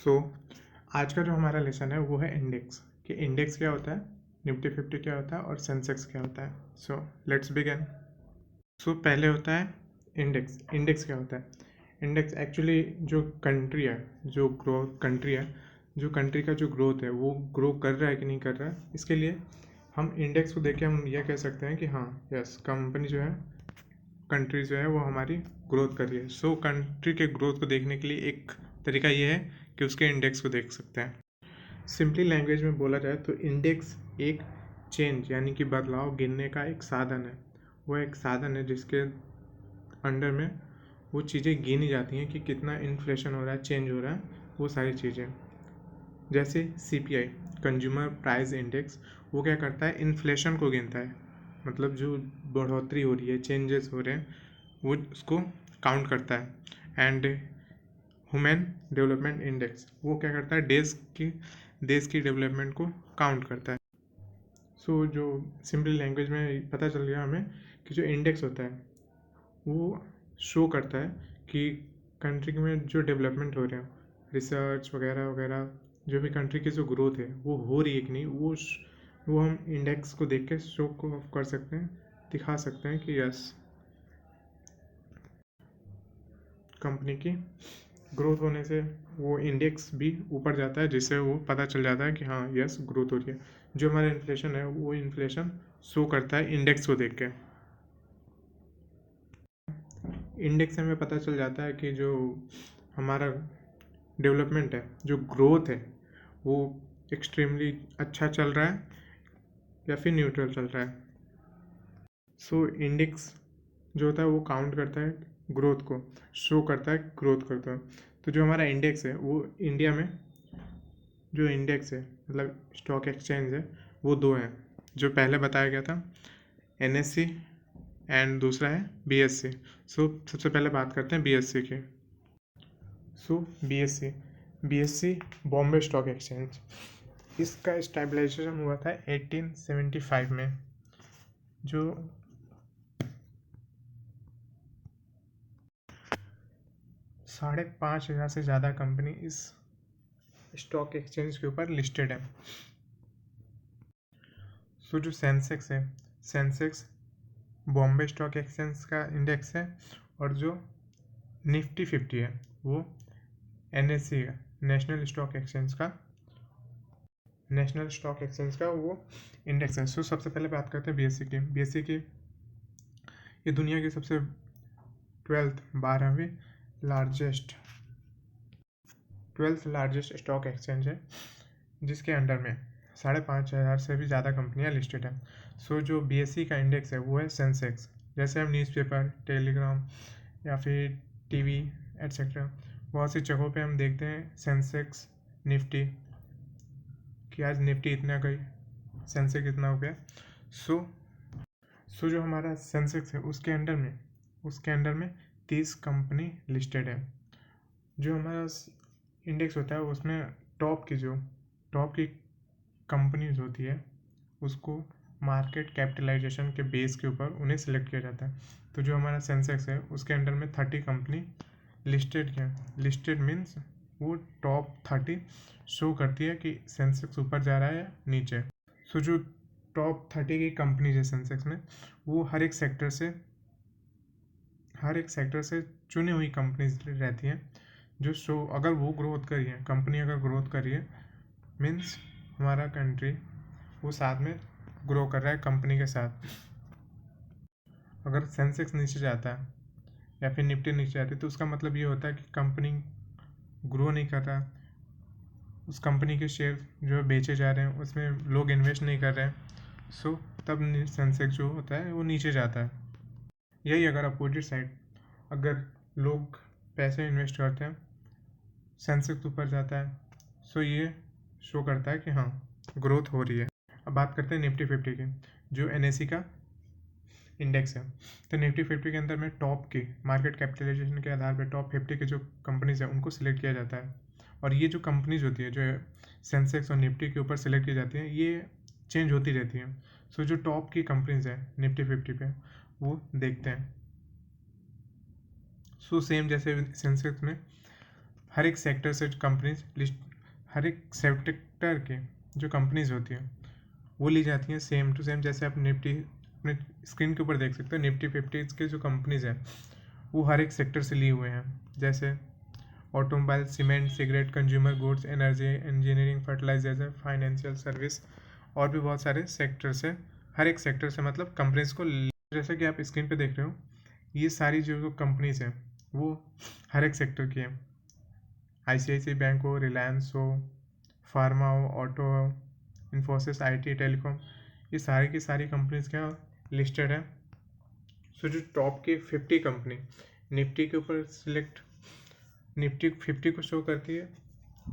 सो आज का जो हमारा लेसन है वो है इंडेक्स कि इंडेक्स क्या होता है, निफ्टी 50 क्या होता है और सेंसेक्स क्या होता है। So let's begin. सो पहले होता है इंडेक्स। इंडेक्स क्या होता है? इंडेक्स एक्चुअली जो कंट्री है, जो ग्रोथ कंट्री है, जो कंट्री का जो ग्रोथ है वो ग्रो कर रहा है कि नहीं कर रहा है, इसके लिए हम इंडेक्स को देख के हम यह कह सकते हैं कि हाँ यस कंपनी जो है, कंट्री जो है वो हमारी ग्रोथ कर रही है। सो कंट्री के ग्रोथ को देखने के लिए एक तरीका ये है कि उसके इंडेक्स को देख सकते हैं। सिंपली लैंग्वेज में बोला जाए तो इंडेक्स एक चेंज यानी कि बदलाव गिनने का एक साधन है। वो एक साधन है जिसके अंडर में वो चीज़ें गिनी जाती हैं कि कितना इन्फ्लेशन हो रहा है, चेंज हो रहा है, वो सारी चीज़ें। जैसे CPI, कंज्यूमर प्राइस इंडेक्स, वो क्या करता है, इन्फ्लेशन को गिनता है, मतलब जो बढ़ोतरी हो रही है, चेंजेस हो रहे हैं, वो उसको काउंट करता है। एंड ह्यूमन डेवलपमेंट इंडेक्स वो क्या करता है, देश की डेवलपमेंट को काउंट करता है। सो जो सिंपल लैंग्वेज में पता चल गया हमें कि जो इंडेक्स होता है वो शो करता है कि कंट्री में जो डेवलपमेंट हो रहे हैं, रिसर्च वगैरह वगैरह, जो भी कंट्री की जो ग्रोथ है वो हो रही है कि नहीं, वो हम इंडेक्स को देख के शो को कर सकते हैं, दिखा सकते हैं कि यस कंपनी की ग्रोथ होने से वो इंडेक्स भी ऊपर जाता है, जिससे वो पता चल जाता है कि हाँ यस ग्रोथ हो रही है। जो हमारा इन्फ्लेशन है वो इन्फ्लेशन शो करता है इंडेक्स को देख के। इंडेक्स से हमें पता चल जाता है कि जो हमारा डेवलपमेंट है, जो ग्रोथ है, वो एक्सट्रीमली अच्छा चल रहा है या फिर न्यूट्रल चल रहा है। सो इंडेक्स जो होता है वो काउंट करता है ग्रोथ को, शो करता है ग्रोथ करता है। तो जो हमारा इंडेक्स है वो इंडिया में जो इंडेक्स है, मतलब स्टॉक एक्सचेंज है, वो दो हैं। जो पहले बताया गया था NSE एंड दूसरा है BSE। सो सबसे पहले बात करते हैं BSE की। सो BSE बॉम्बे स्टॉक एक्सचेंज, इसका स्टेबलाइजेशन हुआ था 1875 में। जो 5,500 से ज़्यादा कंपनी इस स्टॉक एक्सचेंज के ऊपर लिस्टेड है। सो जो सेंसेक्स है, सेंसेक्स बॉम्बे स्टॉक एक्सचेंज का इंडेक्स है, और जो निफ्टी 50 है वो NSE है, नेशनल स्टॉक एक्सचेंज का वो इंडेक्स है। सो सबसे पहले बात करते हैं BSE की। BSE की ये दुनिया की सबसे 12वीं लार्जेस्ट स्टॉक एक्सचेंज है, जिसके अंडर में 5,500 से भी ज़्यादा कंपनियां लिस्टेड हैं। सो जो BSE का इंडेक्स है वो है सेंसेक्स। जैसे हम न्यूज़पेपर, टेलीग्राम या फिर TV एट्सेट्रा बहुत सी जगहों पे हम देखते हैं सेंसेक्स निफ्टी, कि आज निफ्टी इतना गई, सेंसेक्स इतना हो गया। सो जो हमारा सेंसेक्स है उसके अंडर में 30 कंपनी लिस्टेड है। जो हमारा इंडेक्स होता है उसमें टॉप की कंपनीज होती है, उसको मार्केट कैपिटलाइजेशन के बेस के ऊपर उन्हें सिलेक्ट किया जाता है। तो जो हमारा सेंसेक्स है उसके अंडर में 30 कंपनी लिस्टेड मीन्स वो टॉप 30 शो करती है कि सेंसेक्स ऊपर जा रहा है या नीचे। सो जो टॉप 30 की कंपनीज है सेंसेक्स में, वो हर एक सेक्टर से चुनी हुई कंपनीज रहती हैं, जो शो अगर वो ग्रोथ कर रही है, कंपनी अगर ग्रोथ कर रही है, मीन्स हमारा कंट्री वो साथ में ग्रो कर रहा है कंपनी के साथ। अगर सेंसेक्स नीचे जाता है या फिर निफ्टी नीचे जाती है तो उसका मतलब ये होता है कि कंपनी ग्रो नहीं कर रहा, उस कंपनी के शेयर जो बेचे जा रहे हैं उसमें लोग इन्वेस्ट नहीं कर रहे हैं। सो तब सेंसेक्स जो होता है वो नीचे जाता है। यही अगर अपोजिट साइड, अगर लोग पैसे इन्वेस्ट करते हैं, सेंसेक्स ऊपर जाता है, सो ये शो करता है कि हाँ ग्रोथ हो रही है। अब बात करते हैं निफ्टी 50 की, जो NSE का इंडेक्स है। तो निफ्टी 50 के अंदर में टॉप की मार्केट कैपिटलाइजेशन के आधार पर टॉप 50 के जो कंपनीज हैं उनको सिलेक्ट किया जाता है। और ये जो कंपनीज होती है जो सेंसेक्स और निफ्टी के ऊपर सिलेक्ट की जाती हैं, ये चेंज होती रहती हैं। सो जो टॉप की कंपनीज हैं निफ्टी 50 पे वो देखते हैं। सो सेम जैसे सेंसेक्स में हर एक सेक्टर से कंपनीज लिस्ट, हर एक सेक्टर के जो कंपनीज होती हैं वो ली जाती हैं सेम टू सेम। जैसे आप निफ्टी अपने स्क्रीन के ऊपर देख सकते हो, निफ्टी 50 के जो कंपनीज हैं वो हर एक सेक्टर से लिए हुए हैं, जैसे automobile, cement, cigarette, consumer goods, energy, engineering, fertilizer, financial service और भी बहुत सारे सेक्टर से, हर एक सेक्टर से मतलब कंपनीज को। जैसे कि आप स्क्रीन पे देख रहे हो, ये सारी जो कंपनीज हैं वो हर एक सेक्टर की हैं। ICICI बैंक हो, रिलायंस हो, फार्मा हो, ऑटो हो, इन्फोसिस, IT, टेलीकॉम, ये सारी की सारी कंपनीज क्या लिस्टेड है। सो जो टॉप की 50 कंपनी निफ्टी के ऊपर सिलेक्ट, निफ्टी 50 को शो करती है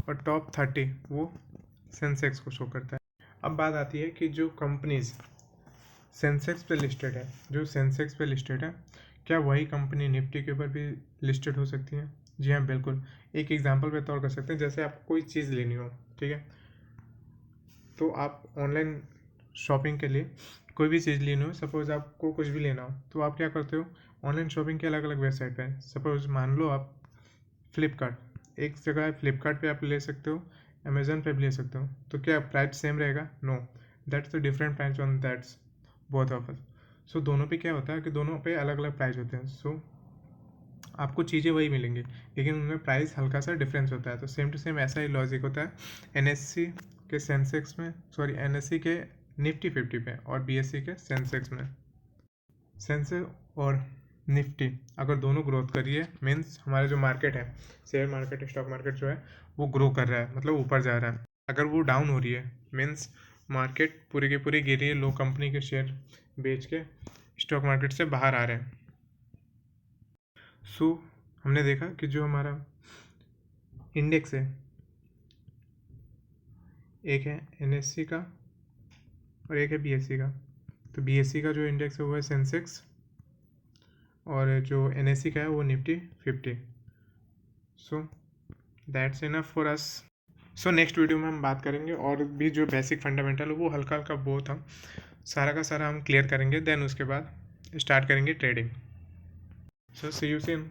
और टॉप 30 वो सेंसेक्स को शो करता है। अब बात आती है कि जो कंपनीज सेंसेक्स पे लिस्टेड है, जो सेंसेक्स पे लिस्टेड है, क्या वही कंपनी निफ्टी के ऊपर भी लिस्टेड हो सकती है? जी हाँ, बिल्कुल। एक एग्जांपल पे तौर कर सकते हैं, जैसे आपको कोई चीज़ लेनी हो, ठीक है, तो आप ऑनलाइन शॉपिंग के लिए कोई भी चीज़ लेनी हो, सपोज़ आपको कुछ भी लेना हो, तो आप क्या करते हो, ऑनलाइन शॉपिंग के अलग अलग वेबसाइट पे, सपोज़ मान लो आप फ्लिपकार्ट, एक जगह है फ्लिपकार्ट पे आप ले सकते हो, अमेज़न पे भी ले सकते हो, तो क्या प्राइस सेम रहेगा? No, that's the different price on that's both of us. So दोनों पे क्या होता है कि दोनों पे अलग अलग प्राइस होते हैं। सो आपको चीज़ें वही मिलेंगी लेकिन उनमें प्राइस हल्का सा डिफरेंस होता है। तो सेम टू सेम ऐसा ही लॉजिक होता है NSE के सेंसेक्स में, सॉरी NSE के निफ्टी 50 पे और BSE के सेंसेक्स में। सेंसेक्स और निफ्टी अगर दोनों ग्रोथ करिए, मीन्स हमारा जो मार्केट है, शेयर मार्केट, स्टॉक मार्केट जो है वो ग्रो कर रहा है, मतलब ऊपर जा रहा है। अगर वो डाउन हो रही है, मीन्स मार्केट पूरी की पूरी गिर रही है, लो कंपनी के शेयर बेच के स्टॉक मार्केट से बाहर आ रहे हैं। सो हमने देखा कि जो हमारा इंडेक्स है, एक है NSE का और एक है BSE का। तो BSE का जो इंडेक्स है वो है सेंसेक्स और जो NSE का है वो Nifty 50। So that's enough for us. So next video में हम बात करेंगे और भी जो बेसिक फंडामेंटल है वो हल्का हल्का बहुत हम सारा का सारा हम क्लियर करेंगे, देन उसके बाद स्टार्ट करेंगे trading. So C you soon.